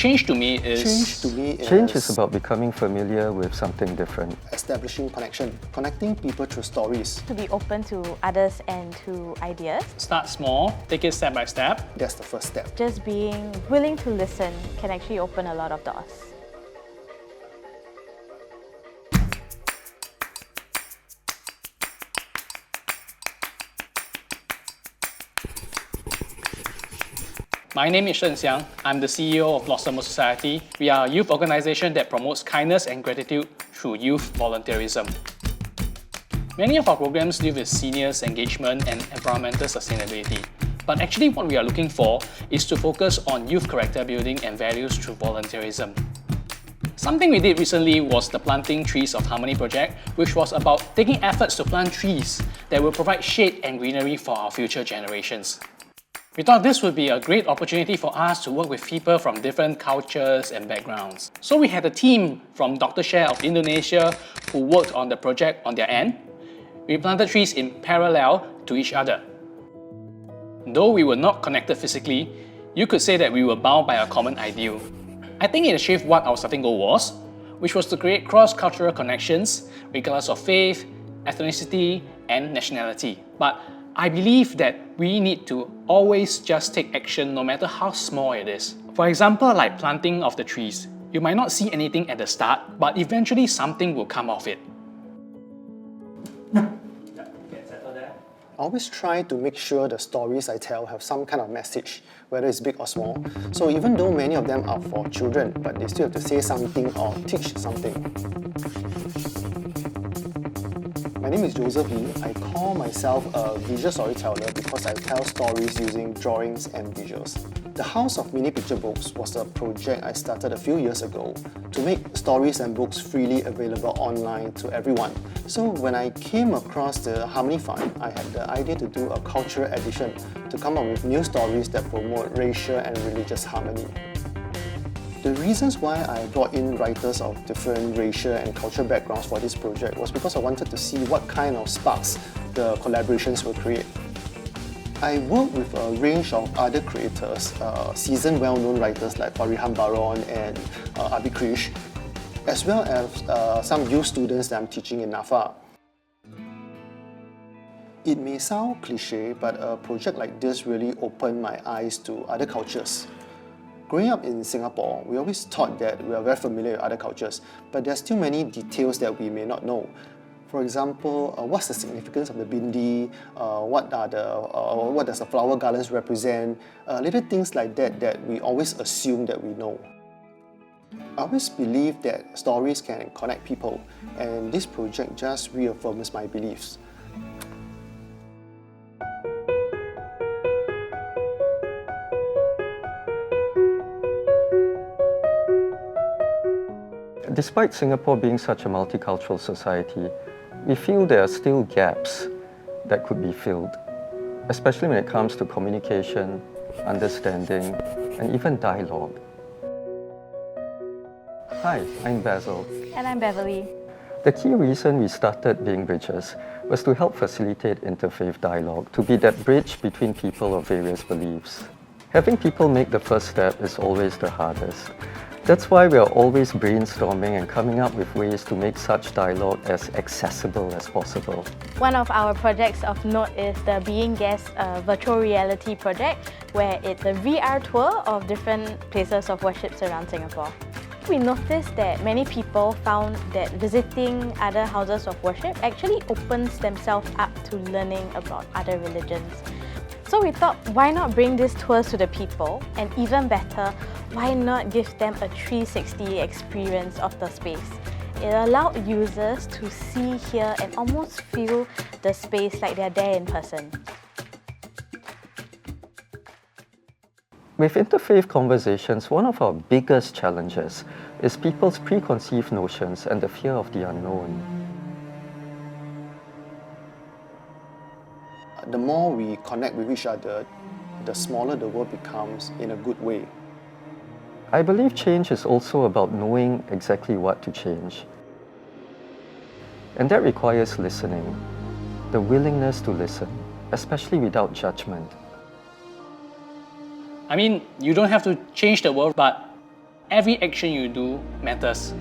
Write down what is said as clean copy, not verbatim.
change to me is... Change is about becoming familiar with something different. Establishing connection, connecting people through stories. To be open to others and to ideas. Start small, take it step by step. That's the first step. Just being willing to listen can actually open a lot of doors. My name is Shen Xiang. I'm the CEO of Blossom Society. We are a youth organization that promotes kindness and gratitude through youth volunteerism. Many of our programs deal with seniors engagement and environmental sustainability. But actually what we are looking for is to focus on youth character building and values through volunteerism. Something we did recently was the Planting Trees of Harmony project, which was about taking efforts to plant trees that will provide shade and greenery for our future generations. We thought this would be a great opportunity for us to work with people from different cultures and backgrounds. So we had a team from Dr. Share of Indonesia who worked on the project on their end. We planted trees in parallel to each other. Though we were not connected physically, you could say that we were bound by a common ideal. I think it achieved what our starting goal was, which was to create cross-cultural connections regardless of faith, ethnicity, and nationality. But I believe that we need to always just take action no matter how small it is. For example, like planting of the trees. You might not see anything at the start, but eventually something will come of it. I always try to make sure the stories I tell have some kind of message, whether it's big or small. So even though many of them are for children, but they still have to say something or teach something. My name is Joseph Lee. I call myself a visual storyteller because I tell stories using drawings and visuals. The House of Mini Picture Books was a project I started a few years ago to make stories and books freely available online to everyone. So when I came across the Harmony Fund, I had the idea to do a cultural edition to come up with new stories that promote racial and religious harmony. The reasons why I brought in writers of different racial and cultural backgrounds for this project was because I wanted to see what kind of sparks the collaborations will create. I worked with a range of other creators, seasoned well-known writers like Farihan Baron and Abi Krish, as well as some youth students that I'm teaching in NAFA. It may sound cliche, but a project like this really opened my eyes to other cultures. Growing up in Singapore, we always thought that we are very familiar with other cultures, but there are still many details that we may not know. For example, what's the significance of the bindi? What does the flower gardens represent? Little things like that we always assume that we know. I always believe that stories can connect people, and this project just reaffirms my beliefs. Despite Singapore being such a multicultural society, we feel there are still gaps that could be filled, especially when it comes to communication, understanding, and even dialogue. Hi, I'm Basil. And I'm Beverly. The key reason we started Being Bridges was to help facilitate interfaith dialogue, to be that bridge between people of various beliefs. Having people make the first step is always the hardest. That's why we are always brainstorming and coming up with ways to make such dialogue as accessible as possible. One of our projects of note is the Being Guest virtual reality project, where it's a VR tour of different places of worship around Singapore. We noticed that many people found that visiting other houses of worship actually opens themselves up to learning about other religions. So we thought, why not bring these tours to the people, and even better, why not give them a 360 experience of the space? It allowed users to see, hear, and almost feel the space like they're there in person. With interfaith conversations, one of our biggest challenges is people's preconceived notions and the fear of the unknown. The more we connect with each other, the smaller the world becomes in a good way. I believe change is also about knowing exactly what to change. And that requires listening, the willingness to listen, especially without judgment. I mean, you don't have to change the world, but every action you do matters.